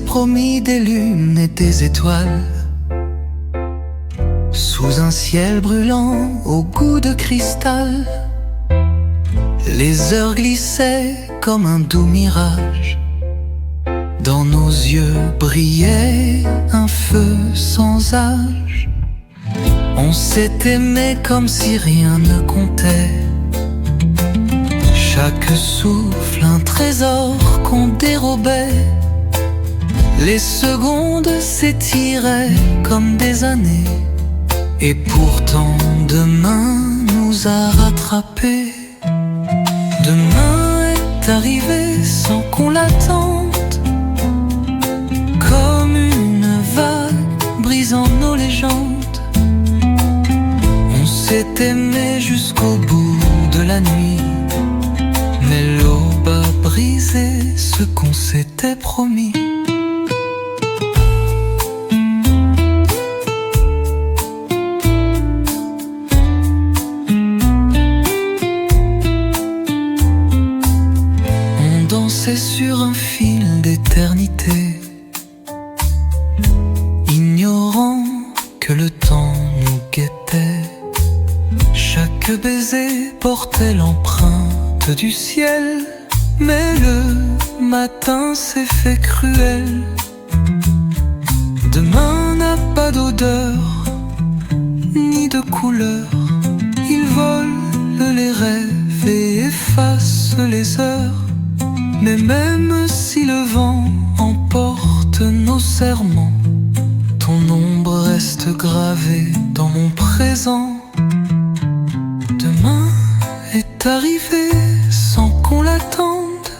promis des lunes et des étoiles, sous un ciel brûlant au goût de cristal. Les heures glissaient comme un doux mirage, dans nos yeux brillait un feu sans âge. On s'est aimé comme si rien ne comptait, chaque souffle un trésor qu'on dérobait. Les secondes s'étiraient comme des années, et pourtant demain nous a rattrapés. Demain est arrivé sans qu'on l'attende, comme une vague brisant nos légendes. On s'est aimé jusqu'au bout de la nuit, mais l'aube a brisé ce qu'on s'était promis. On dansait sur un fil d'éternité, ignorant que le temps nous guettait. Chaque baiser portait l'empreinte du ciel, mais le matin s'est fait cruel. Demain n'a pas d'odeur, ni de couleur. Il vole les rêves et efface les heures. Mais même si le vent emporte nos serments, ton ombre reste gravée dans mon présent. Demain est arrivé sans qu'on l'attende,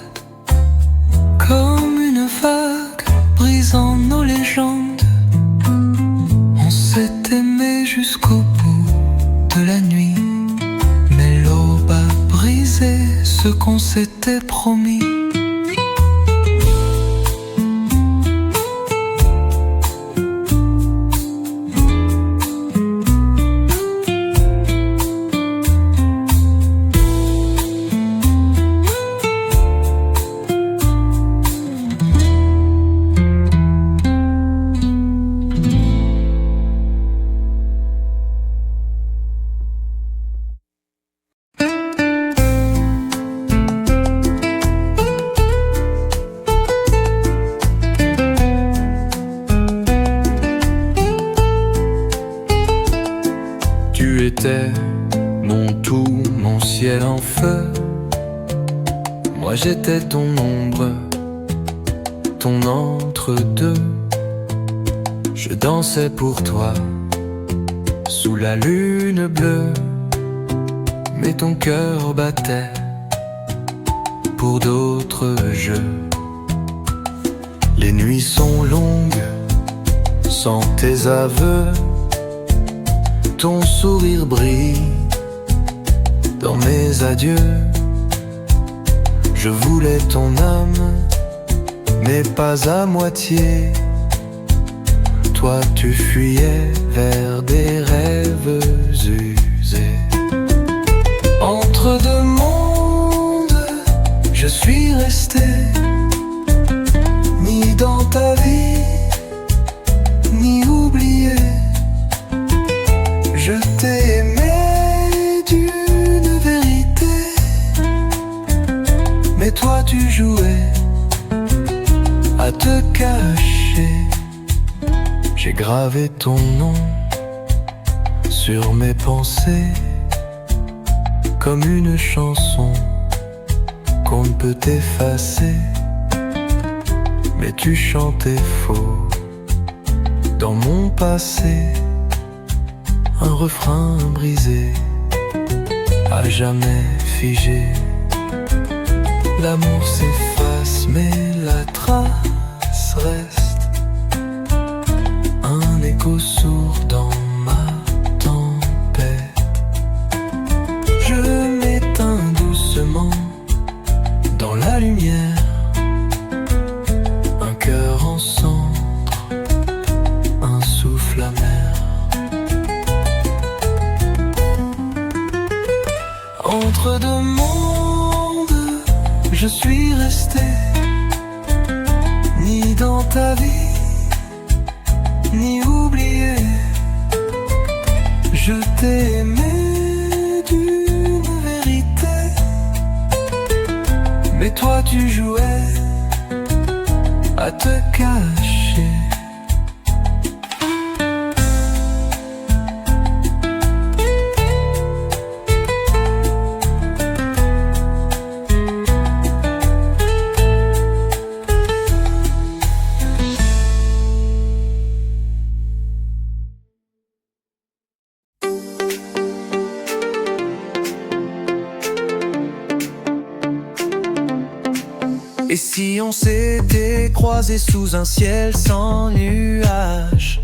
comme une vague brisant nos légendes. On s'est aimé jusqu'au bout de la nuit, mais l'aube a brisé ce qu'on s'était promis. Tu étais mon tout, mon ciel en feu. Moi j'étais ton ombre, ton entre-deux. Je dansais pour toi, sous la lune bleue. Mais ton cœur battait pour d'autres jeux. Les nuits sont longues, sans tes aveux. Ton sourire brille dans mes adieux. Je voulais ton âme, mais pas à moitié. Toi tu fuyais vers des rêves usés. Entre deux mondes, je suis resté, ni dans ta vie, ni oublié. Je t'ai aimé d'une vérité, mais toi tu jouais à te cacher. J'ai gravé ton nom sur mes pensées, comme une chanson qu'on ne peut effacer. Mais tu chantais faux dans mon passé, un refrain brisé, à jamais figé. L'amour s'efface mais la trace reste, un écho sourd dans ma tempête. Je m'éteins doucement dans la lumière, un cœur en cendres, un souffle amer. Entre deux mondes, je suis resté, ni dans ta vie, ni oublié. Je t'ai aimé d'une vérité, mais toi tu jouais à te cacher. Et si on s'était croisés sous un ciel sans nuages,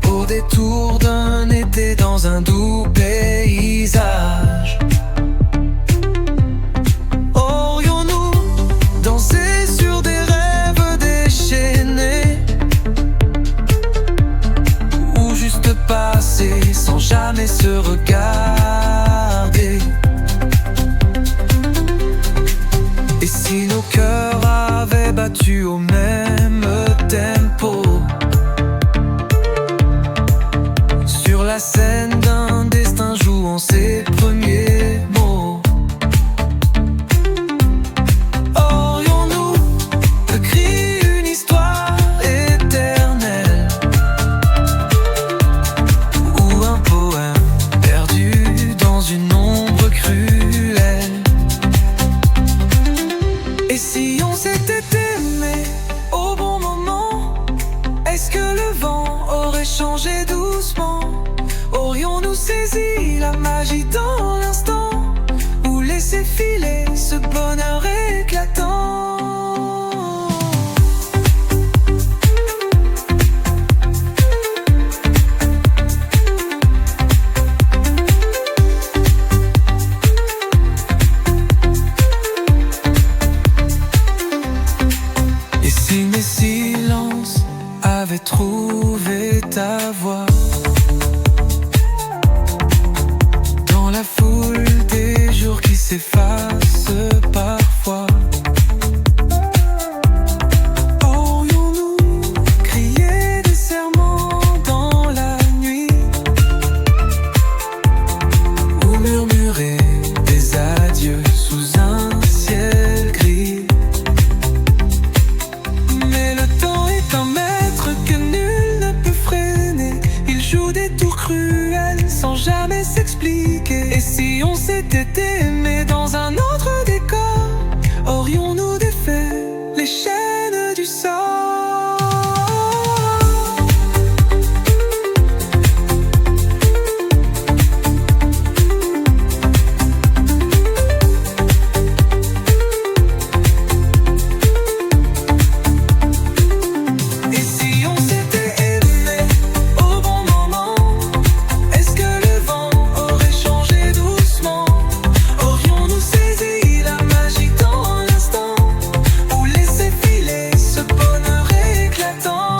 au détour d'un été dans un doux paysage, aurions-nous dansé sur des rêves déchaînés, ou juste passé sans jamais se regarder? Et si nos cœurs avaient battu au même tempo, sur la scène d'un destin jouant ses premiers mots, aurions-nous écrit une histoire éternelle, ou un poème perdu dans une ombre cruelle? Et si on s'était aimé au bon moment, est-ce que le vent aurait changé doucement? Aurions-nous saisi la magie dans l'instant, ou laissé filer ce bonheur éclatant? Et si mes silences avaient trouvé ta voix dans la foule des jours qui s'effacent parfois, aurions-nous crié des serments dans la nuit, ou murmuré des adieux sous un ciel gris? Mais le temps est un maître que nul ne peut freiner. Il joue des tours cruels sans jamais s'expliquer. Et si on s'était aimé dans un autre décor, aurions-nous défait les chaînes du sort? Et si on s'était aimé au bon moment, est-ce que le vent aurait changé doucement? Aurions-nous saisi la magie dans l'instant, ou laissé filer ce bonheur éclatant?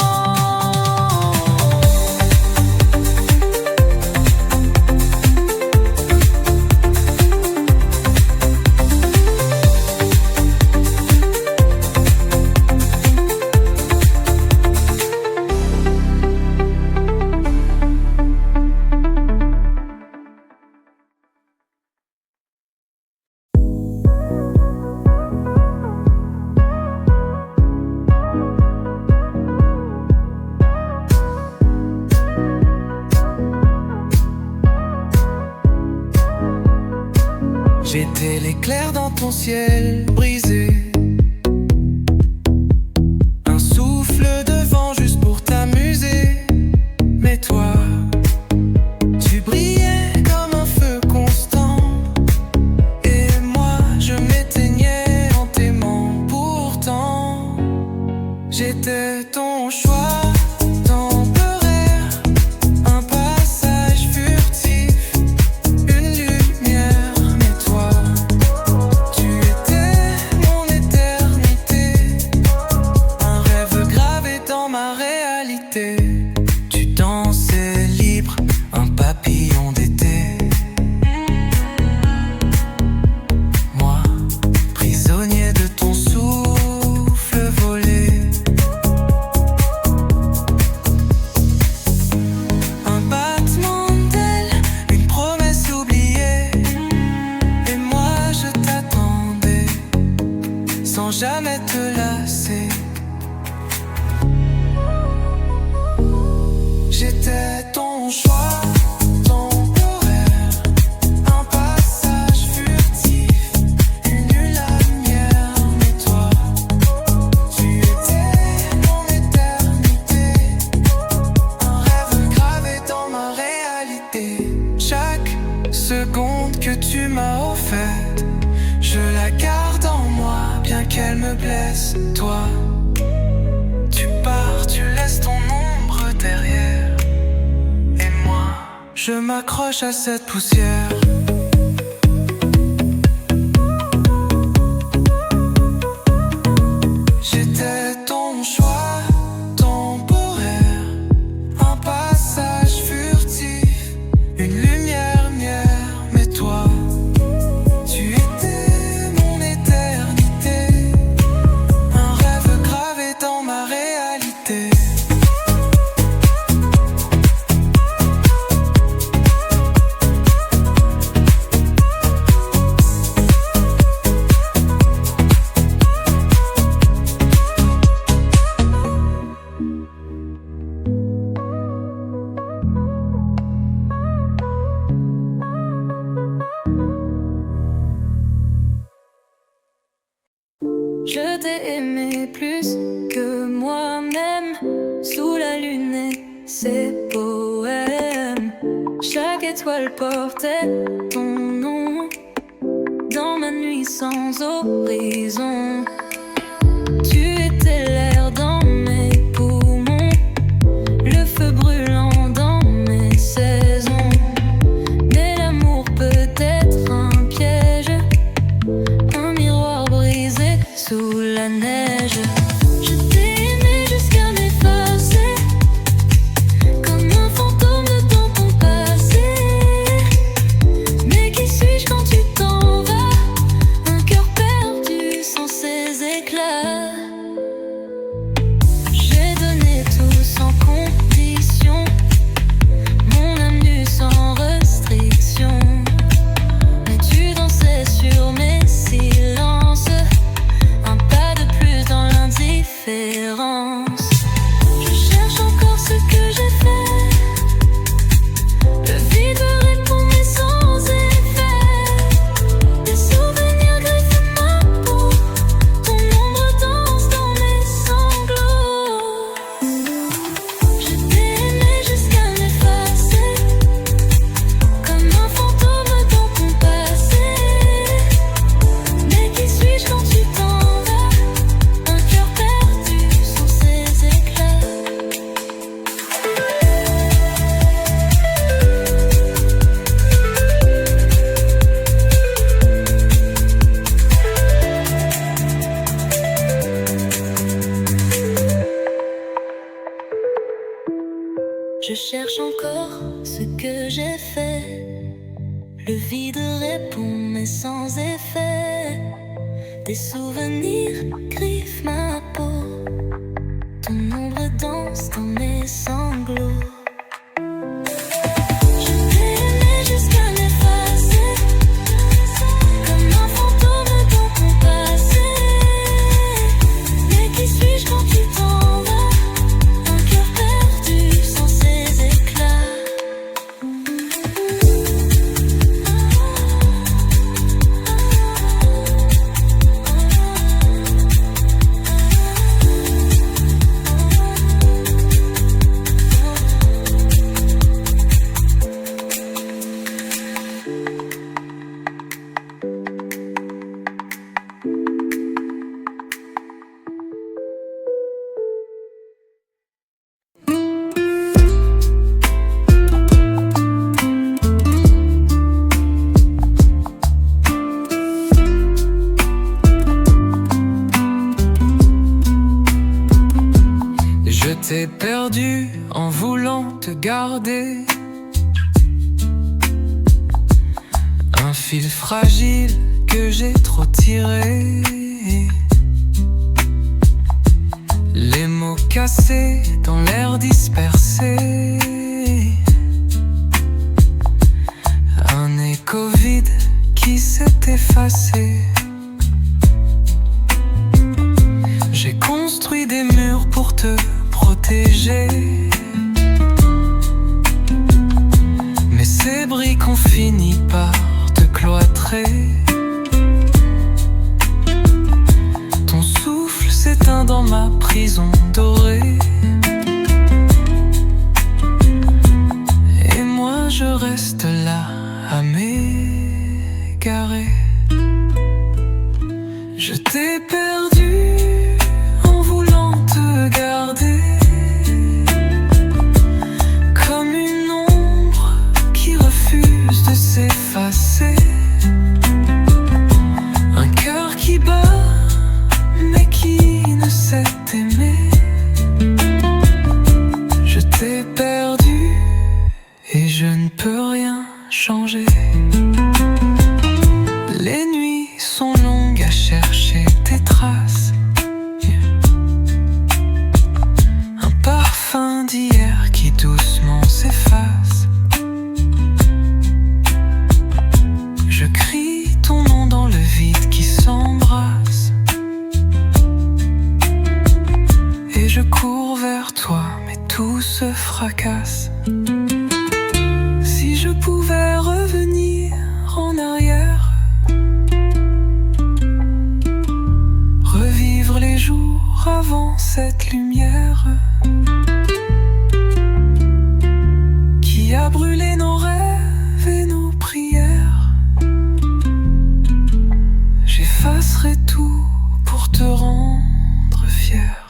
J'étais l'éclair dans ton ciel brisé, un souffle de vent juste pour t'amuser. Mais toi, tu brillais comme un feu constant, et moi je m'éteignais en t'aimant. Pourtant, j'étais ton choix temporaire, un passage furtif, une lumière. Mais toi, tu étais mon jamais te lasser. J'étais ton choix temporaire, un passage furtif, une lumière, mais toi, tu étais mon éternité, un rêve gravé dans ma réalité. Chaque seconde que tu m'as offerte, je la garde en moi, bien qu'elle me blesse. Toi, tu pars, tu laisses ton ombre derrière, et moi, je m'accroche à cette poussière. J'étais ton choix temporaire, un passage furtif, une lumière mière, mais toi, tu étais mon éternité, un rêve gravé dans ma réalité. Je t'ai aimé plus que moi-même, sous la lune et ses poèmes. Chaque étoile portait ton nom, dans ma nuit sans horizon. Tu étais l'air dans mes poumons, le feu brûlant dans mes saisons. Mais l'amour peut être un piège, un miroir brisé sous la neige. Je t'ai aimé jusqu'à m'effacer, comme un fantôme de ton passé. Mais qui suis-je quand tu t'en vas, un cœur perdu sans ses éclats. J'ai donné tout sans condition, mon âme nue sans restriction. Mais tu dansais sur mes silences, un pas de plus dans l'indifférence. Je cherche encore ce que j'ai fait, le vide me répond mais sans effet. Des souvenirs griffent ma peau, ton ombre danse dans mes sanglots. Je t'ai aimé jusqu'à m'effacer, comme un fantôme dans ton passé. Mais qui suis-je quand tu t'en vas, un cœur perdu sous ses éclats. Je cherche encore ce que j'ai fait, le vide répond mais sans effet. Des souvenirs griffent ma peau, ton ombre danse dans mes sanglots. Je t'ai aimé jusqu'à m'effacer, comme un fantôme dans ton passé. Mais qui suis-je quand tu t'en vas, un cœur perdu sans ses éclats. Je t'ai perdu en voulant te garder, un fil fragile que j'ai trop tiré. Les mots cassés dans l'air dispersé, un écho vide qui s'est effacé. finit par te cloîtrer. Ton souffle s'éteint dans ma prison dorée. Et moi je reste là à m'égarer. Je t'ai perdu en voulant te garder, comme une ombre qui refuse de s'effacer. Un cœur qui bat mais qui ne sait aimer. Je t'ai perdu et je ne peux rien changer. Les nuits sont longues à chercher tes traces. Un parfum d'hier qui doucement s'efface. Je crie ton nom dans le vide qui s'embrasse. Et je cours vers toi, mais tout se fracasse. Si je pouvais revenir en arrière, revivre les jours avant cette lumière qui a brûlé nos rêves et nos prières, j'effacerai tout pour te rendre fier.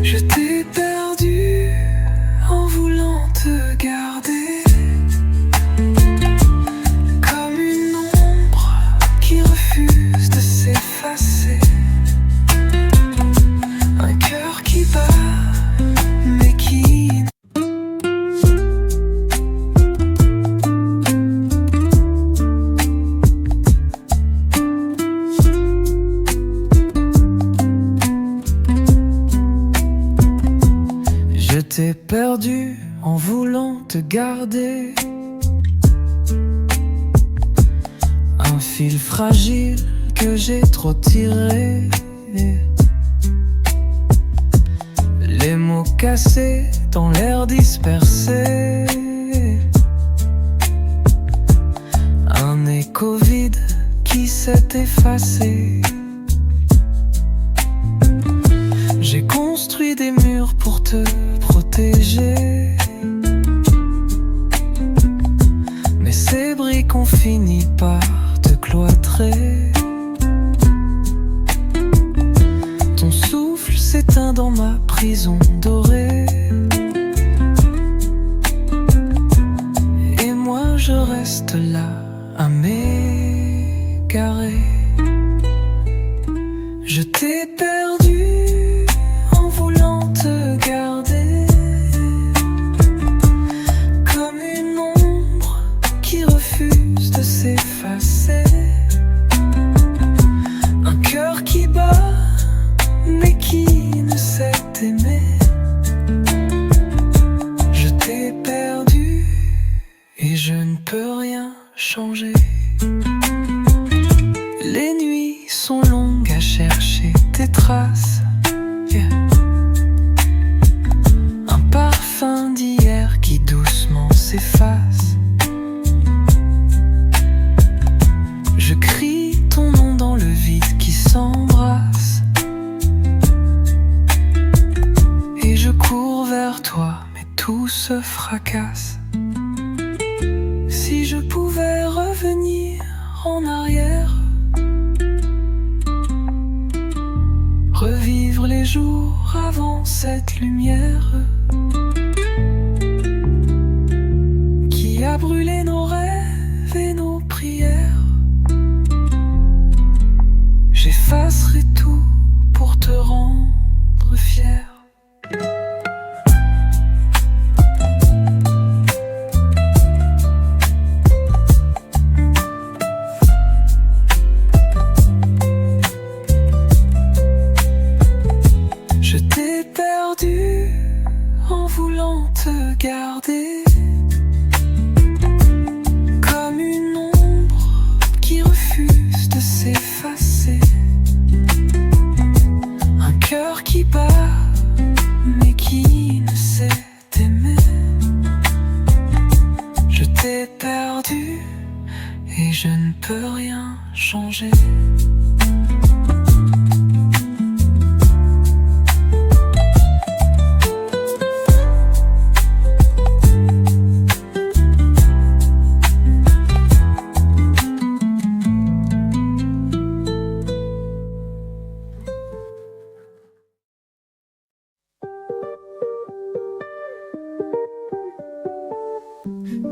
Je t'ai perdu en voulant te garder, comme une ombre qui refuse de s'effacer. Un cœur qui bat mais qui... Je t'ai perdu en voulant te garder, un fil fragile que j'ai trop tiré. Les mots cassés dans l'air dispersé. Un écho vide qui s'est effacé. J'ai construit des murs pour te protéger, mais ces briques ont fini par te cloîtrer. Ton souffle s'éteint dans ma prison dorée. Et moi je reste là à m'égarer. Je t'ai perdu en voulant te garder, comme une ombre qui refuse de s'effacer. Un cœur qui bat mais qui ne sait aimer. Je t'ai perdu et je ne peux rien changer. Les nuits sont longues à chercher tes traces. Un parfum d'hier qui doucement s'efface. Je crie ton nom dans le vide qui s'embrasse. Et je cours vers toi, mais tout se fracasse. Si je pouvais revenir en arrière, revivre les jours avant cette lumière qui a brûlé nos rêves et nos prières, j'effacerai tout pour te rendre fier. Je t'ai perdu rien changer.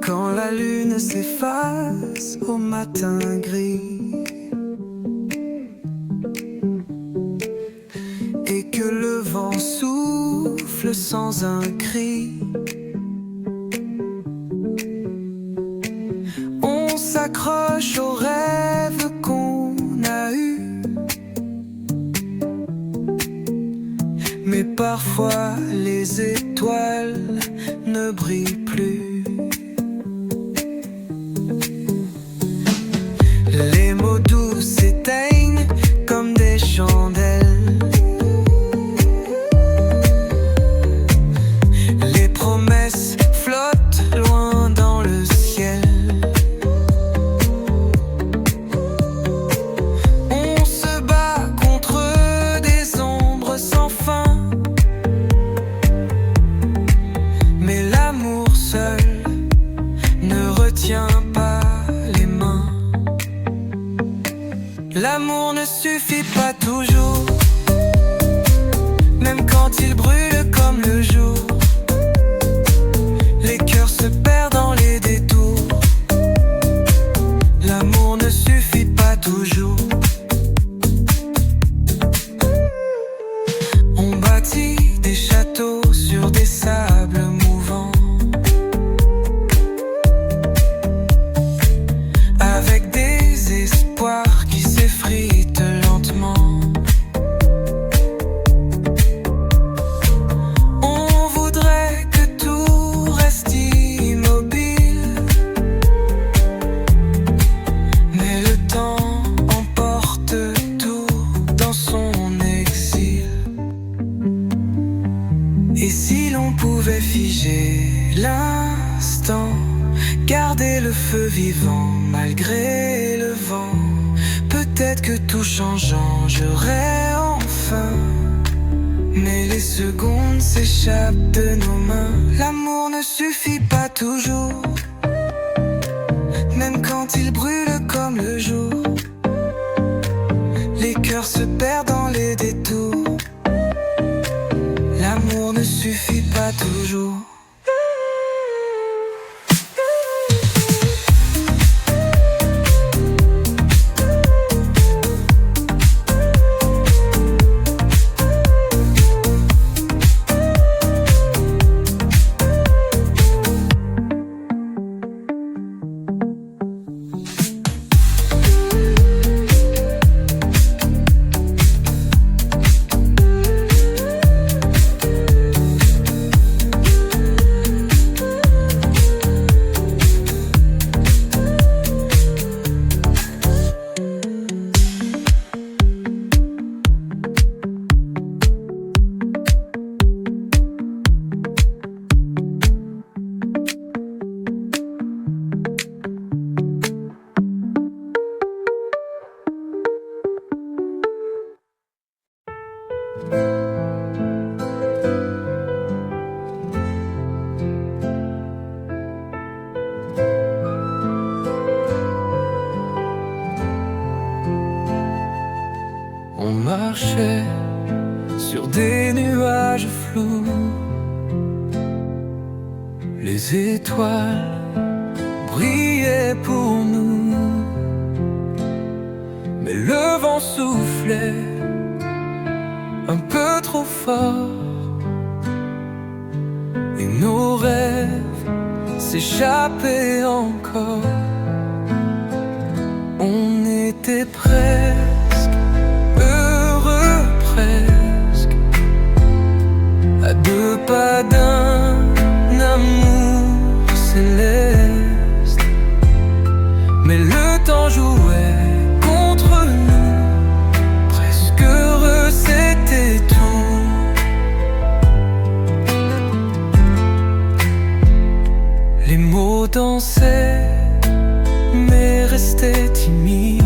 Quand la lune s'efface au matin gris et que le vent souffle sans un cri, on s'accroche aux rêves qu'on a eus. Mais parfois les étoiles ne brillent plus. Les mots doux s'éteignent comme des chandelles. Les promesses flottent loin dans le ciel. On se bat contre des ombres sans fin. Mais l'amour seul ne retient pas les mains. L'amour ne suffit pas toujours, même quand il brûle comme le jour. Les cœurs se perdent dans les détours. L'amour ne suffit pas toujours. On bâtit des châteaux sur des sables mouvants, avec des espoirs qui s'effritent lentement. On voudrait que tout reste immobile, mais le temps emporte tout dans son exil. Et si l'on pouvait figer l'instant, garder le feu vivant malgré le vent, peut-être que tout changerait enfin. Mais les secondes s'échappent de nos mains. L'amour ne suffit pas toujours, même quand il brûle comme le jour. Les cœurs se perdent dans les détours. L'amour ne suffit pas toujours. On marchait sur des nuages flous. Les étoiles brillaient pour nous, mais le vent soufflait un peu trop fort et nos rêves s'échappaient encore. On était presque heureux, presque à deux pas d'un amour céleste. Mais le temps jouait contre nous, presque heureux c'était tout. Les mots dansaient mais restaient timides.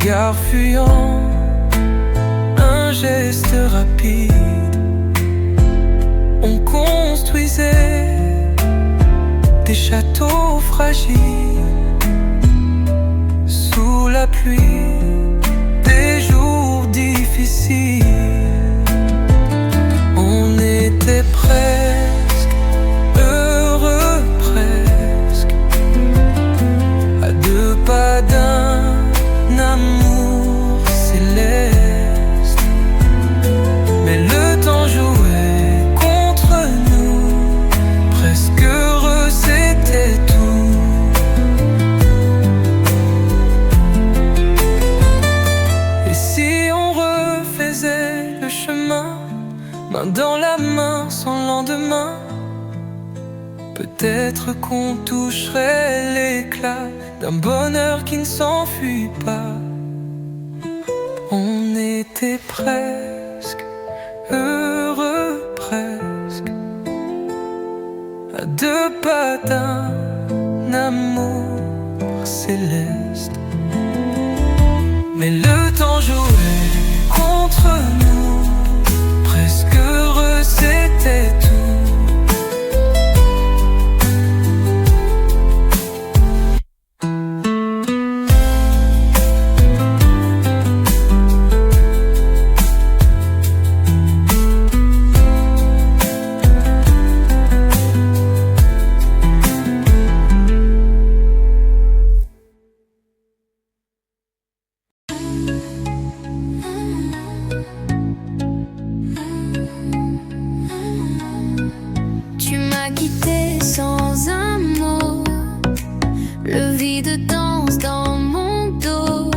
regard fuyant, un geste rapide. On construisait des châteaux fragiles sous la pluie, des jours difficiles. On était presque heureux, presque à deux pas d'un amour céleste. Mais le temps jouait contre nous, presque heureux c'était tout. Et si on refaisait le chemin, main dans la main sans lendemain, peut-être qu'on toucherait l'éclat d'un bonheur qui ne s'enfuit pas. On était presque heureux, presque à deux pas d'un amour céleste. Mais le temps jouait contre nous, presque heureux c'était tout. Sans un mot, le vide danse dans mon dos,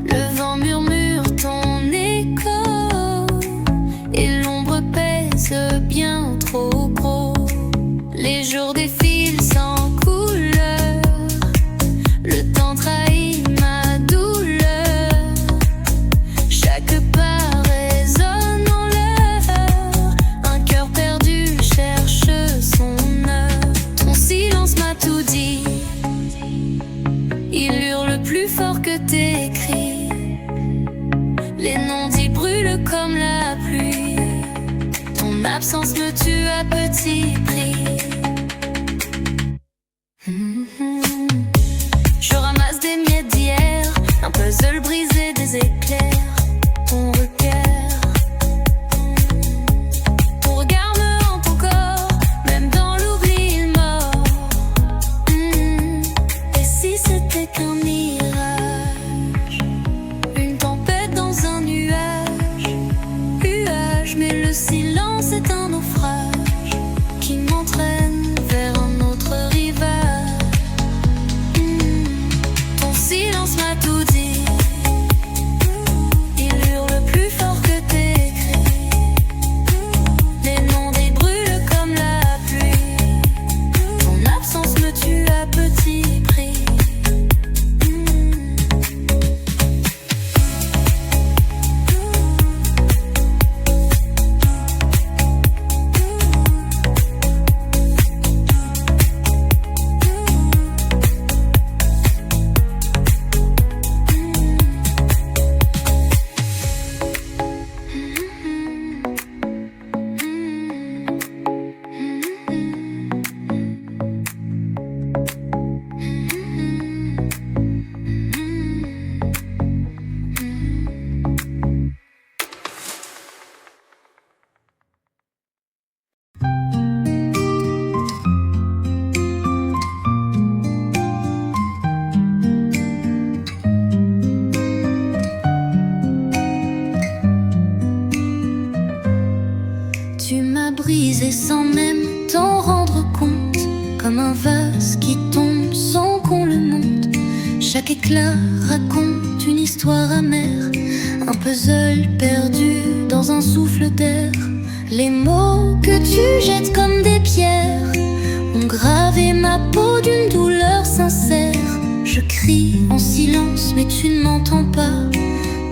le vent murmure ton écho, et l'ombre pèse bien trop gros. Les jours défilent sans couleur, le temps trahit ma douleur, chaque pas résonne en l'heure, un cœur perdu cherche son. Ton silence m'a tout dit, il hurle plus fort que tes cris, les non-dits brûlent comme la pluie, ton absence me tue à petit prix. Je ramasse des miettes d'hier, un puzzle brisé, des éclairs, ton repère. Le silence est un naufrage qui m'entraîne vers un autre rivage. Ton silence m'a tout dit, il hurle plus fort que tes cris, les non-dits brûlent comme la pluie, ton absence me tue à petit prix. Brisé sans même t'en rendre compte, comme un vase qui tombe sans qu'on le monte. Chaque éclat raconte une histoire amère, un puzzle perdu dans un souffle d'air. Les mots que tu jettes comme des pierres ont gravé ma peau d'une douleur sincère. Je crie en silence mais tu ne m'entends pas,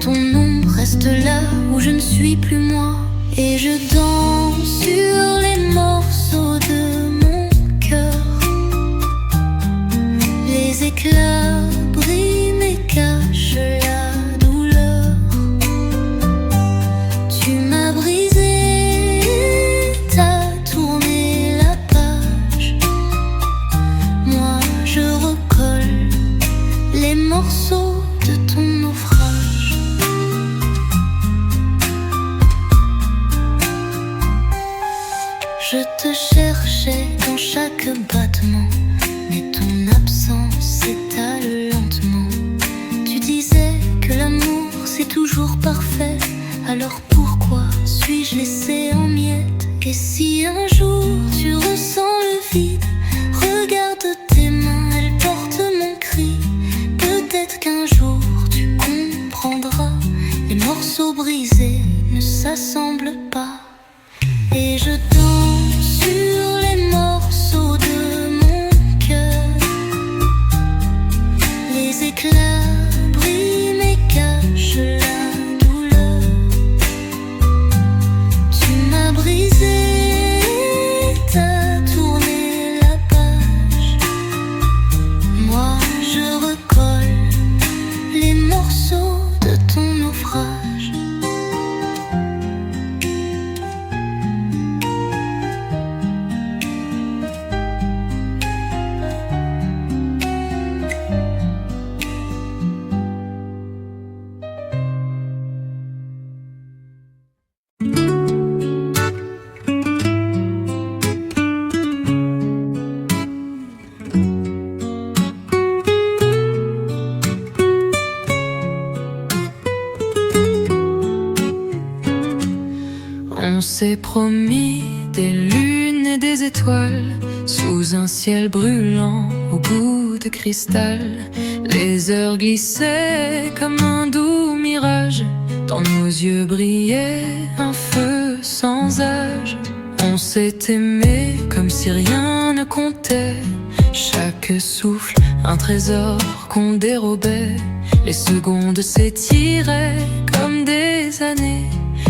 ton ombre reste là où je ne suis plus moi. Et je danse sur les morceaux de mon cœur. Les éclats brillent mais cachent morceaux de ton naufrage. Je te cherchais dans chaque battement, mais ton absence s'étale lentement. Tu disais que l'amour c'est toujours parfait, alors pourquoi suis-je laissé en miettes? Et si un jour tu ressens le vide, regarde tes mains, elles portent mon cri. Peut-être qu'un jour tu comprendras, les morceaux brisés ne s'assemblent pas. Et je danse sur les morceaux de mon cœur. Les éclats brillent mais cachent la douleur. Tu m'as brisé, t'as tourné la page. Moi je recolle les morceaux de ton naufrage. On s'est promis des lunes et des étoiles sous un ciel brûlant au goût de cristal. Les heures glissaient comme un doux mirage. Dans nos yeux brillait un feu sans âge. On s'est aimé comme si rien ne comptait. Chaque souffle, un trésor qu'on dérobait. Les secondes s'étiraient comme des années.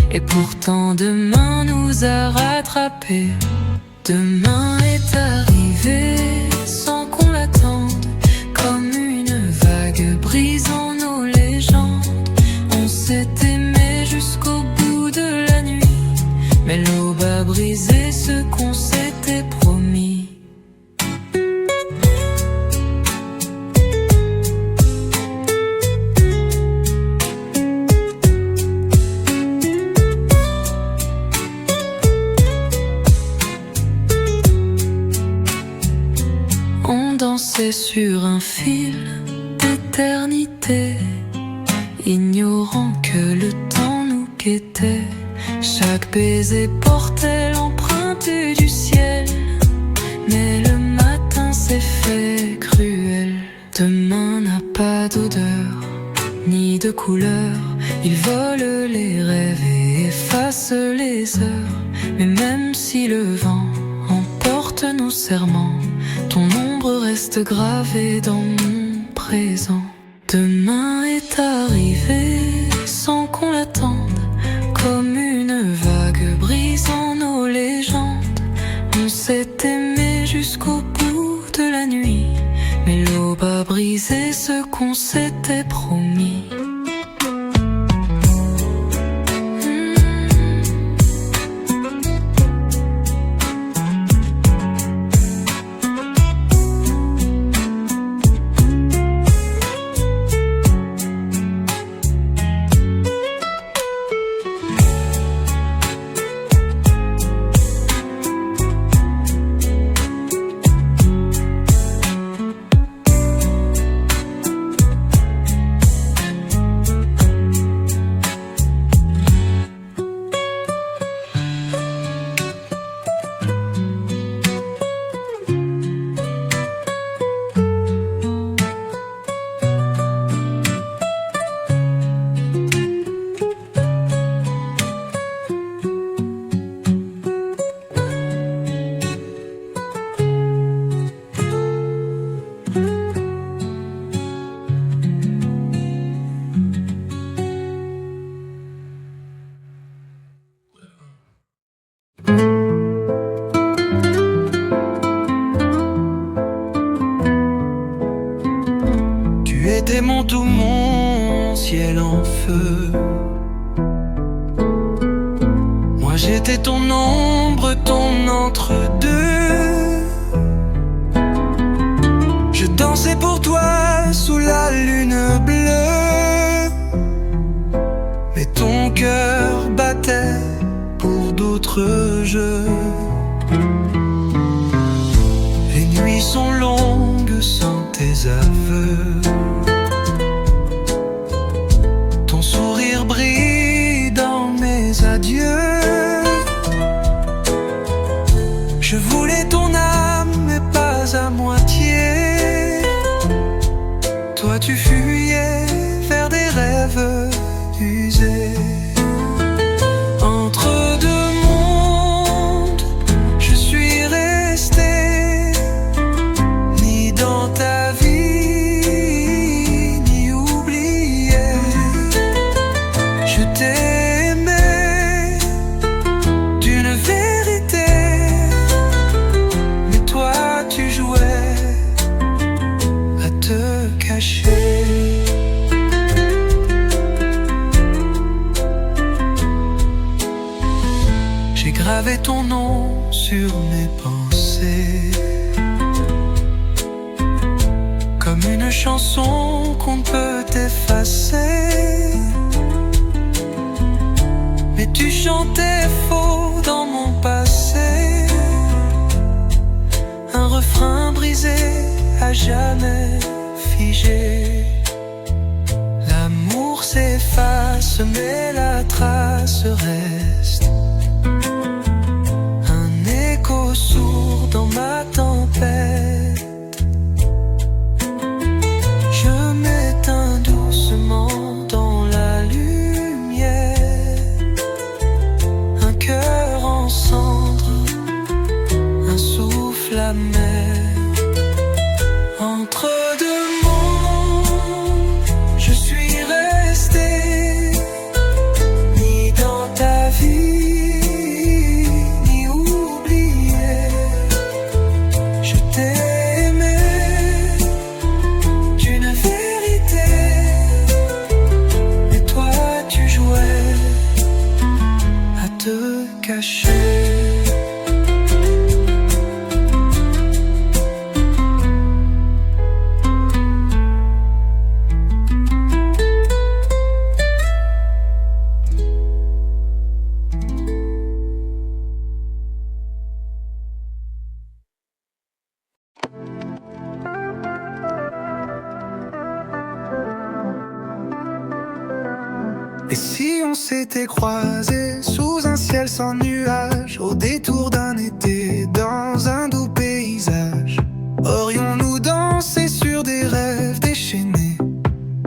Et pourtant demain nous a rattrapés. Demain est arrivé sans qu'on l'attende, comme une vague brisant nos légendes. On s'est aimé jusqu'au bout de la nuit, mais l'aube a brisé ce qu'on s'était promis. Dansait sur un fil d'éternité, ignorant que le temps nous guettait. Chaque baiser portait l'empreinte du ciel, mais le matin s'est fait cruel. Demain n'a pas d'odeur, ni de couleur. Il vole les rêves et efface les heures. Mais même si le vent emporte nos serments, ton ombre reste gravée dans mon présent. Demain est arrivé sans qu'on l'attende, comme une vague brisant nos légendes. On s'est aimé jusqu'au bout de la nuit, mais l'aube a brisé ce qu'on s'était promis. T'es mon tout, mon ciel en feu. Moi j'étais ton ombre, ton entre-deux. Je dansais pour toi sous la lune bleue. Mais ton cœur battait pour d'autres jeux. Les nuits sont longues sans tes aveux. Ton sourire brille dans mes adieux. Je voulais ton âme mais pas à moitié. Toi tu fuyais vers des rêves usés. Entre deux mondes, je suis resté, ni dans ta vie, ni oublié. Je t'ai aimé d'une vérité, mais toi tu jouais à te cacher. J'ai gravé ton nom sur mes pensées, comme une chanson qu'on ne peut effacer. Mais tu chantais faux dans mon passé, un refrain brisé, à jamais figé. L'amour s'efface mais la trace reste, un écho sourd dans ma tempête. Je m'éteins doucement dans la lumière, un cœur en cendres, un souffle amer. Entre deux mondes, je suis resté, ni dans ta vie, ni oublié. Je t'ai aimé d'une vérité, mais toi tu jouais à te cacher. Et si on s'était croisés sous un ciel sans nuages, au détour d'un été, dans un doux paysage, aurions-nous dansé sur des rêves déchaînés,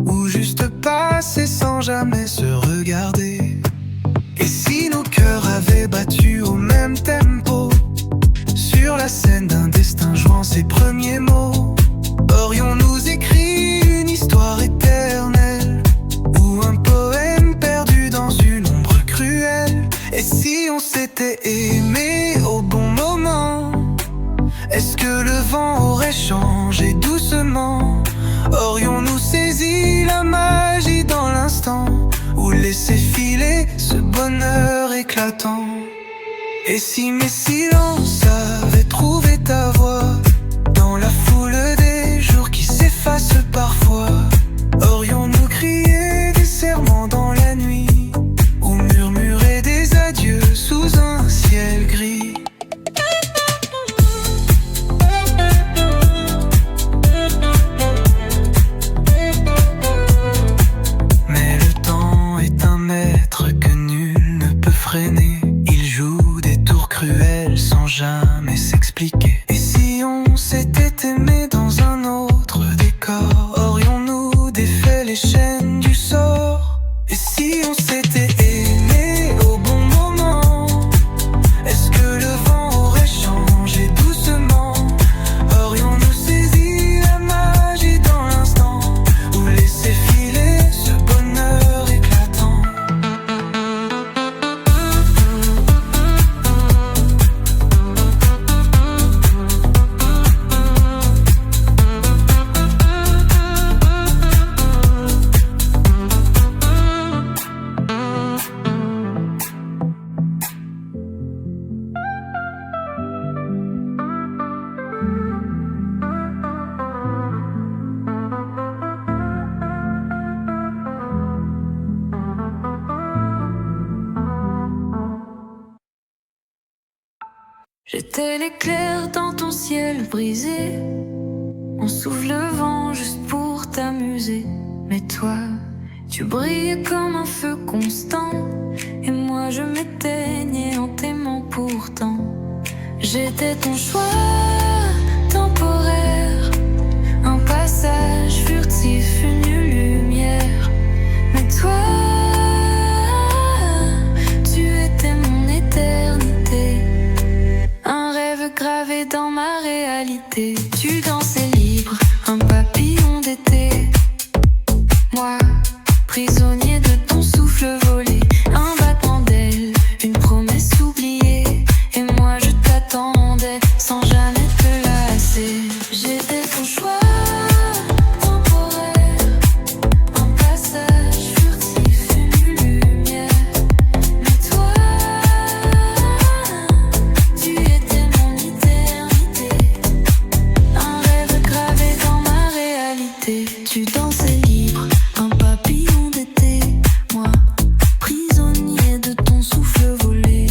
ou juste passé sans jamais se regarder? Et si nos cœurs avaient battu au même tempo, sur la scène d'un destin jouant ses premiers mots, aurions-nous écrit une histoire éternelle, ou un poème perdu dans une ombre cruelle? Et si on s'était aimé au bon moment, est-ce que le vent aurait changé doucement? Aurions-nous saisi la magie dans l'instant, ou laissé filer ce bonheur éclatant? Et si mes silences avaient trouvé ta voix dans la foule des jours qui s'effacent parfois, aurions-nous crié des serments dans la nuit, ou murmuré des adieux sous un ciel gris? Mais le temps est un maître que nul ne peut freiner. Il joue des tours cruels sans jamais s'expliquer. Et si J'étais l'éclair dans ton ciel brisé. On souffle le vent juste pour t'amuser. Mais toi, tu brillais comme un feu constant. Et moi je m'éteignais en t'aimant pourtant. J'étais ton choix temporaire, un passage furtif, une lumière. Mais toi, tu étais mon éternité, un rêve gravé dans ma réalité. Tu dansais libre, un papillon d'été. Moi, prisonnier de ton souffle volé, un battement d'ailes, une promesse oubliée. Et moi je t'attendais sans jamais te lasser. J'étais ton choix temporaire, un passage furtif, une lumière. Mais toi, tu étais mon éternité, un rêve gravé dans ma réalité. Tu dansais libre, un papillon d'été. Moi, prisonnier de ton souffle volé,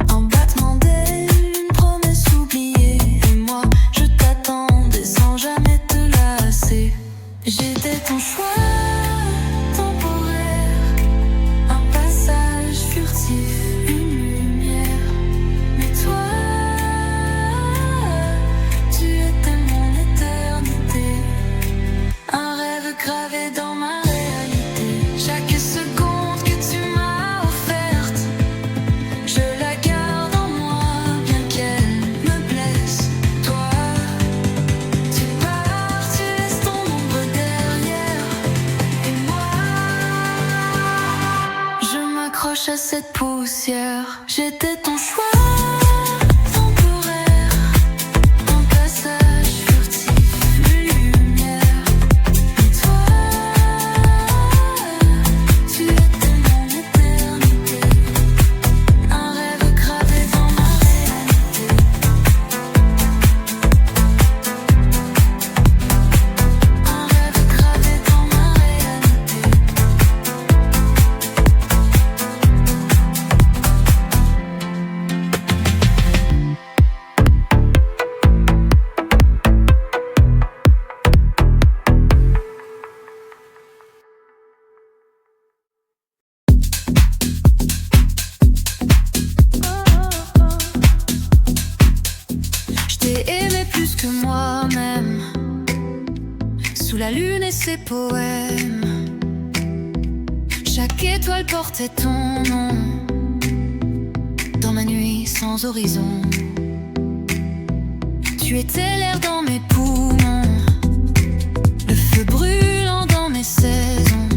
un battement d'ailes, une promesse oubliée. Et moi, je t'attendais sans jamais te lasser. J'étais ton choix temporaire, un passage furtif, une lumière. Mais toi, tu étais mon éternité, un rêve gravé dans ma réalité. Chaque seconde que tu m'as offerte, je la garde en moi, bien qu'elle me blesse. Toi, tu pars, tu laisses ton ombre derrière. Et moi, je m'accroche à cette poussière. J'étais ton choix temporaire, un passage furtif, une lumière. Mais toi, tu étais mon éternité, un rêve gravé dans ma réalité. Un rêve gravé dans ma réalité. Je t'ai aimé plus que moi-même, sous la lune et ses poèmes. Chaque étoile portait ton nom, dans ma nuit sans horizon. Tu étais l'air dans mes poumons, le feu brûlant dans mes saisons.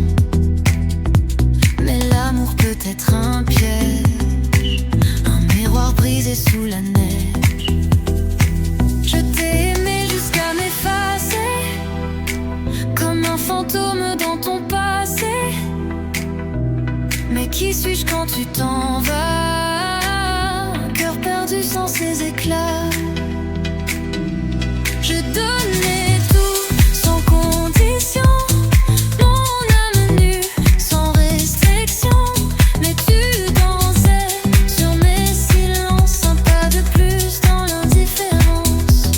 Mais l'amour peut être un piège, un miroir brisé sous la neige. Je t'ai aimé jusqu'à m'effacer, comme un fantôme dans ton passé. Mais qui suis-je quand tu t'en vas? Cœur perdu sans ses éclats. Je donnais tout sans condition, mon âme nue sans restriction. Mais tu dansais sur mes silences, un pas de plus dans l'indifférence.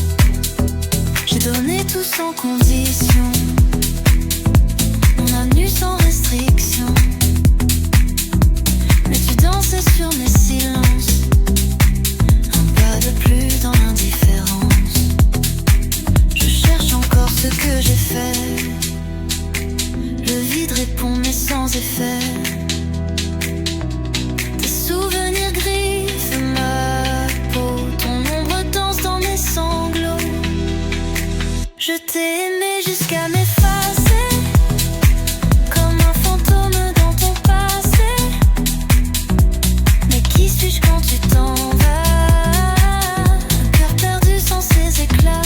J'ai donné tout sans condition, mon âme nue sans restriction. Mais tu dansais sur mes silences, un pas de plus dans l'indifférence. Je cherche encore ce que j'ai fait, le vide répond mais sans effet. Tes souvenirs griffent ma peau, ton ombre danse dans mes sanglots. Je t'ai aimé jusqu'à m'effacer, comme un fantôme dans ton passé. Mais qui suis-je quand tu t'en vas? Un cœur perdu sans ses éclats.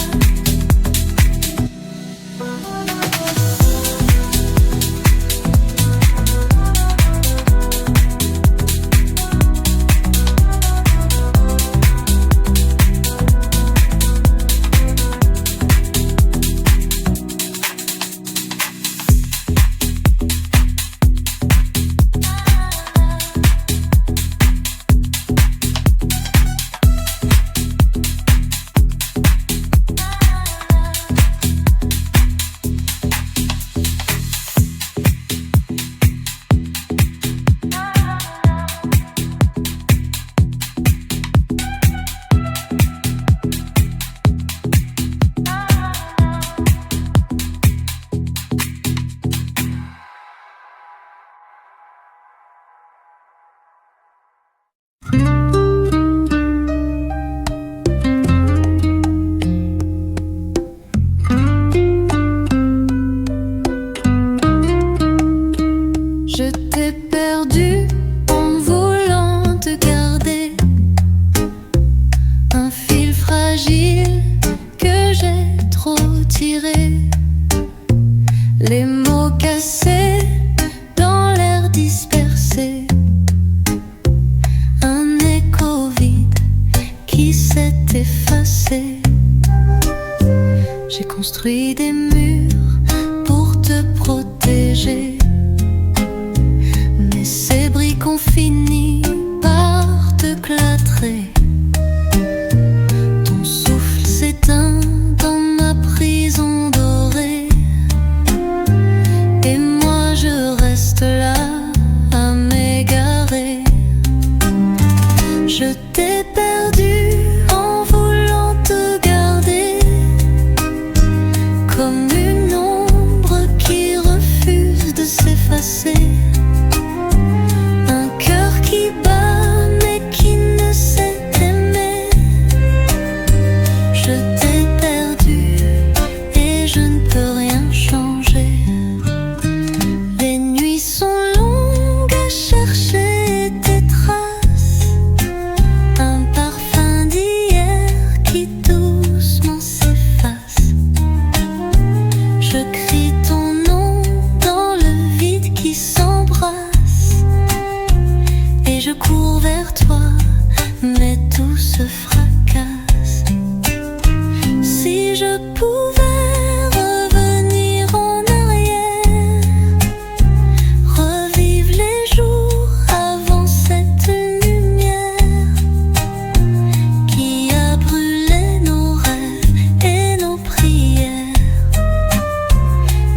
les mots cassés dans l'air dispersé, un écho vide qui s'est effacé. J'ai construit des murs pour te protéger, mais ces briques ont fini par te clatrer. Ton souffle s'éteint dans ma prison dorée, et moi je reste là à m'égarer. Je t'ai perdu en voulant te garder, comme une ombre qui refuse de s'effacer. Un cœur qui bat mais qui ne sait aimer. Je t'ai perdu et je ne peux rien changer. Les nuits sont longues à chercher tes traces, un parfum d'hier qui doucement s'efface. Je crie ton nom dans le vide qui s'embrasse, et je cours vers toi, mais tout se fracasse. Si je pouvais revenir en arrière, revivre les jours avant cette lumière qui a brûlé nos rêves et nos prières,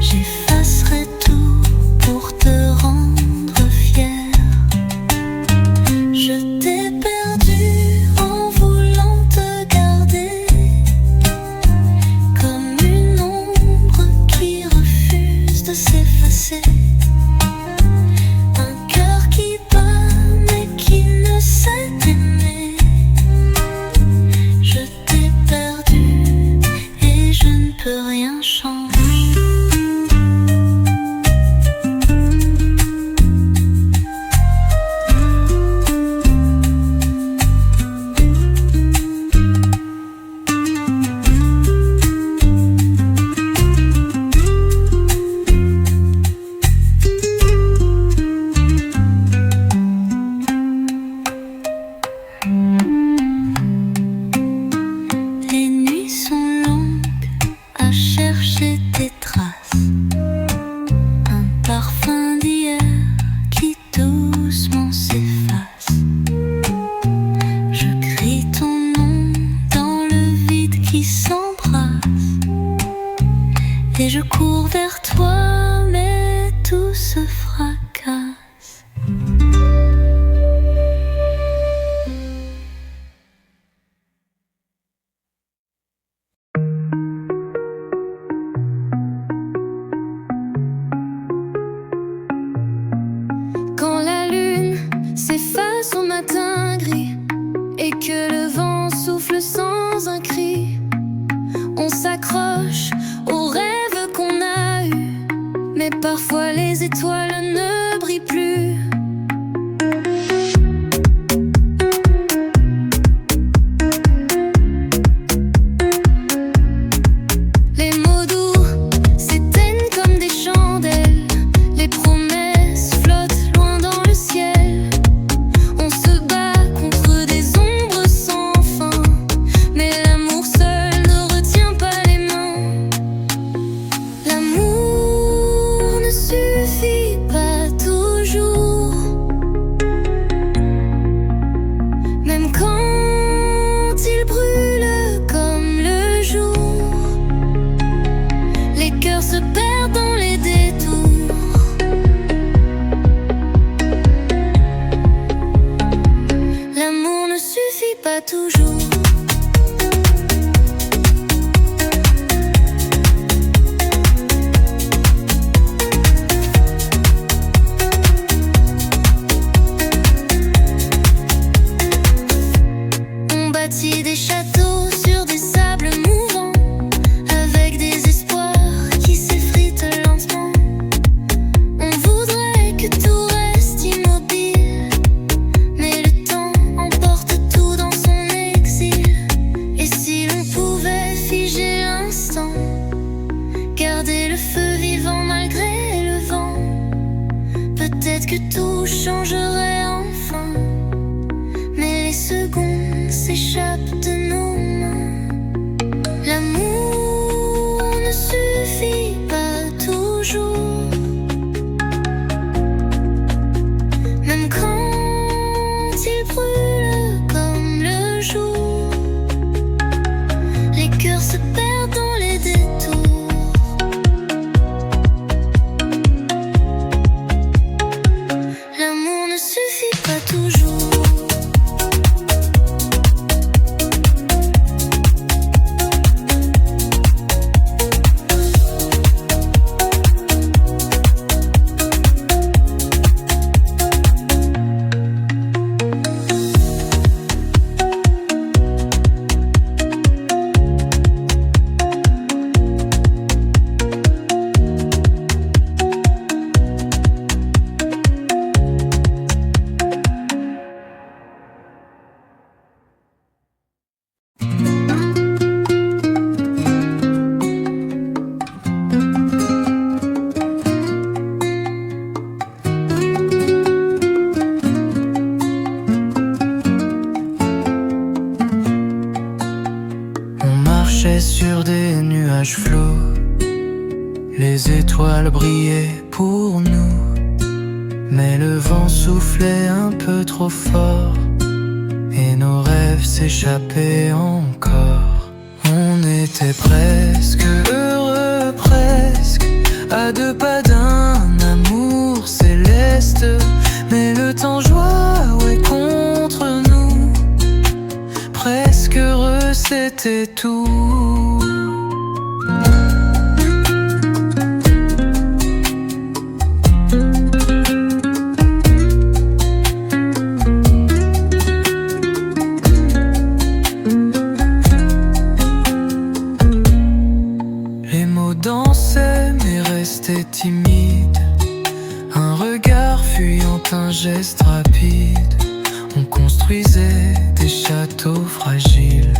j'effacerai tout pour te rendre fier. Je t'ai perdu en voulant te garder, comme une ombre qui refuse de s'effacer. Un cœur qui bat mais qui ne sait aimer. Je t'ai perdu et je ne peux rien changer. Les nuits sont longues à chercher tes traces, un parfum d'hier qui doucement s'efface. Je crie ton nom dans le vide qui s'embrasse, et je cours vers toi, mais tout se fracasse. Quand la lune s'efface au matin gris et que le vent souffle sans un cri, on s'accroche aux rêves qu'on a eus, mais parfois les étoiles ne brillent plus. Les mots doux s'éteignent comme des chandelles, les promesses flottent loin dans le ciel. On se bat contre des ombres sans fin, mais l'amour seul ne retient pas les mains. L'amour ne suffit pas toujours, même quand il brûle comme le jour. Les cœurs se perdent dans les détours. L'amour ne suffit pas toujours. On bâtit des châteaux sur des sables mouvants, avec des espoirs qui s'effritent lentement. On voudrait que tout reste immobile, mais le temps emporte tout dans son exil. changerait enfin, mais les secondes s'échappent de nos mains. L'amour ne suffit pas toujours, même quand il brûle comme le jour. Les cœurs se perdent dans les détours. L'amour ne suffit pas toujours. Sur des nuages flots, les étoiles brillaient pour nous, mais le vent soufflait un peu trop fort et nos rêves s'échappaient encore. On était presque heureux, presque à deux pas d'un amour céleste, mais le temps jouait contre nous. Presque heureux, c'était tout. Les mots dansaient mais restaient timides, un regard fuyant, un geste rapide. On construisait des châteaux fragiles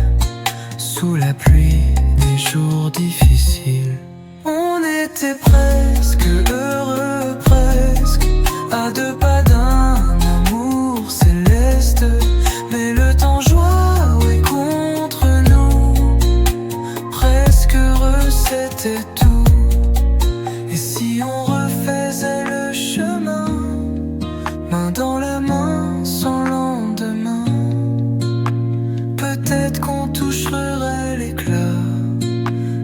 sous la pluie des jours difficiles. On était presque heureux, presque à deux pas d'un amour céleste, mais le temps jouait contre nous. Presque heureux, c'était tout. Et si on refaisait le chemin, main dans la main, sans lendemain, peut-être qu'on toucherait l'éclat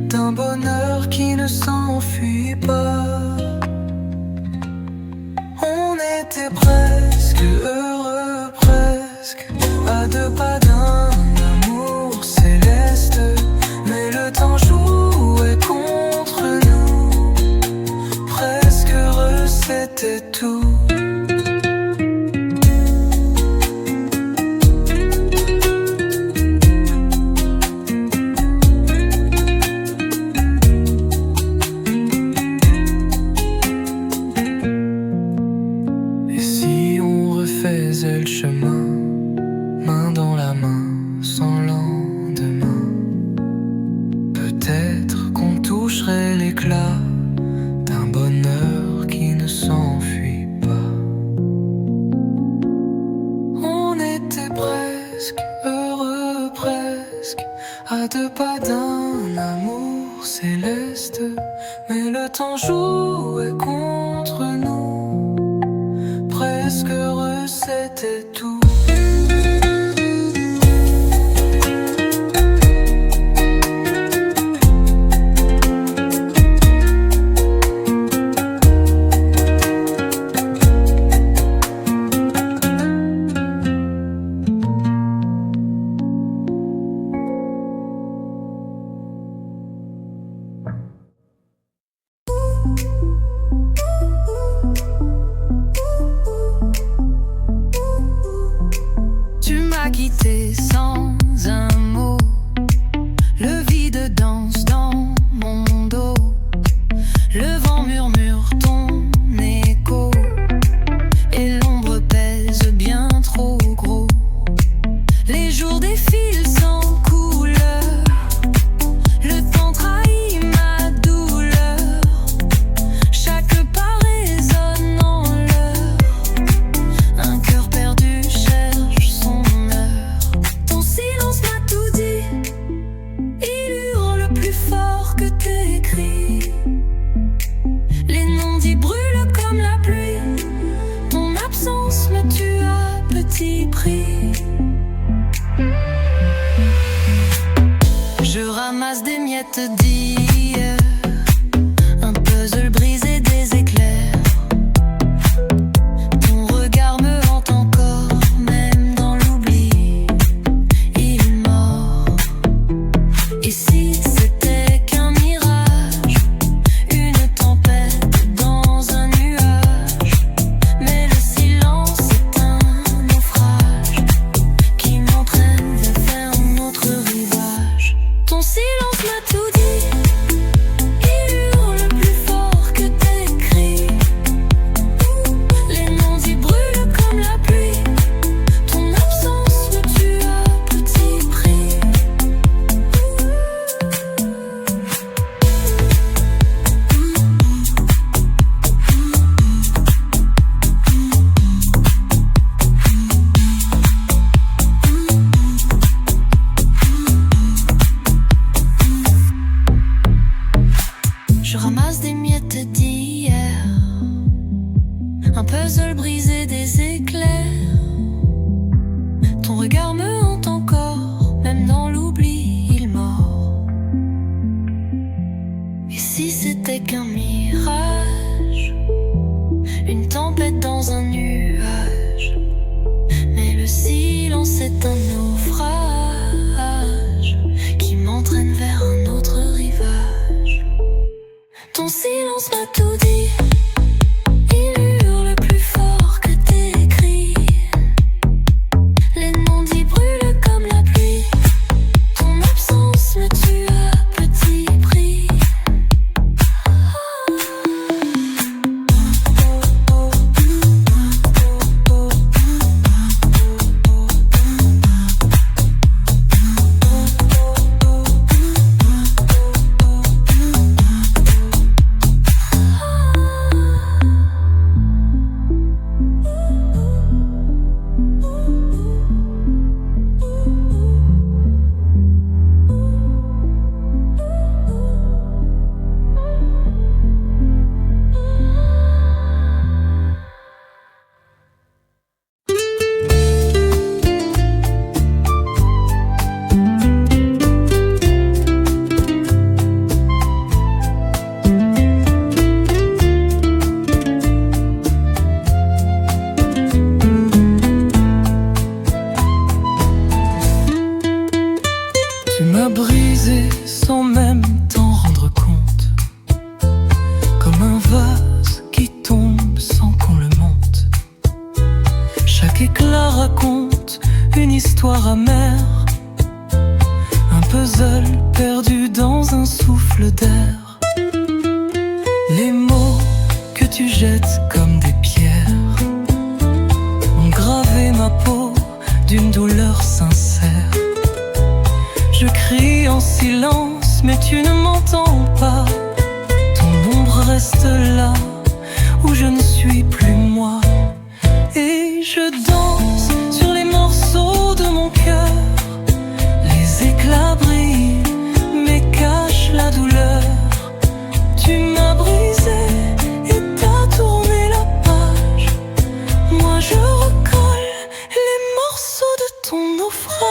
d'un bonheur qui ne s'enfuit pas. On était presque heureux, presque à deux pas d'un amour céleste, mais le temps jouait contre nous. Presque heureux, c'était tout. Faisait le chemin, main dans la main, sans lendemain, peut-être qu'on toucherait l'éclat d'un bonheur qui ne s'enfuit pas. On était presque heureux, presque à deux pas d'un amour céleste, mais le temps jouait contre nous. Presque heureux, c'était tout. Quitté sans un mot, le vide danse dans mon dos, le vent murmure ton écho, et l'ombre pèse bien trop gros. Les jours défilent sans couleur, le temps trahit ma douleur, chaque pas résonne en l'heure. miettes d'hier, un puzzle brisé des éclairs. Ton regard me hante encore, même dans l'oubli, il est mort. Et si c'était qu'un mirage, une tempête dans un nuage, mais le silence est un naufrage qui m'entraîne vers un autre rivage. Ton silence m'a tout dit, il hurle plus fort que tes cris. Les non-dits brûlent comme la pluie, ton absence me tue à petit prix. Je ramasse des miettes d'hier, un puzzle brisé des éclairs. Ton regard me hante encore, même dans l'oubli, il mord. Et si c'était qu'un mirage, une tempête dans un nuage, mais le silence est un naufrage qui m'entraîne vers un autre rivage. Ton silence m'a tout dit, il hurle plus fort que tes cris. Les non-dits brûlent comme la pluie, ton absence me tue à petit prix. Tu m'as brisé sans même t'en rendre compte, comme un vase qui tombe sans qu'on le monte. Chaque éclat raconte une histoire amère, un puzzle perdu dans un souffle d'air. Les mots que tu jettes comme des pierres ont gravé ma peau d'une douleur sincère. Je crie en silence, mais tu ne m'entends pas. Ton ombre reste là, où je ne suis plus moi. Et je danse sur les morceaux de mon cœur. Les éclats brillent, mais cachent la douleur. Tu m'as brisé et t'as tourné la page. Moi je recolle les morceaux de ton naufrage.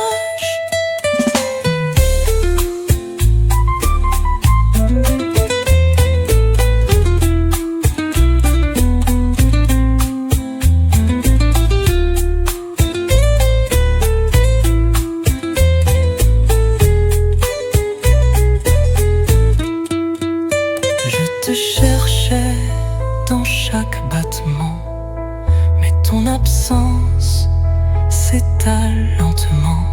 Je cherchais dans chaque battement, mais ton absence s'étale lentement.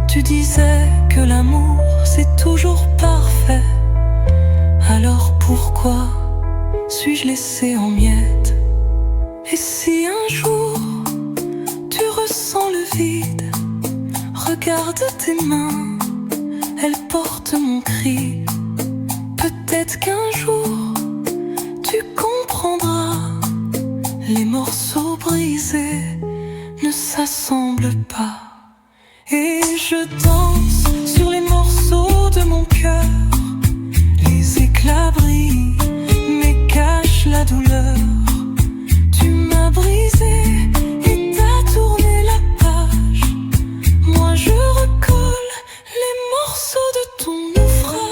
Tu disais que l'amour c'est toujours parfait, alors pourquoi suis-je laissé en miettes? Et si un jour tu ressens le vide, regarde tes mains, elles portent mon cri. Peut-être qu'un jour tu comprendras, les morceaux brisés ne s'assemblent pas. Et je danse sur les morceaux de mon cœur. Les éclats brillent, mais cachent la douleur. Tu m'as brisé et t'as tourné la page. Moi je recolle les morceaux de ton naufrage.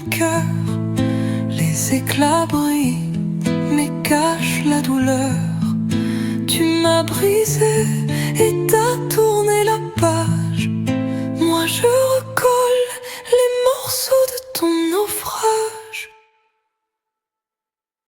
cœur. Les éclats brillent, mais cachent la douleur. Tu m'as brisé et t'as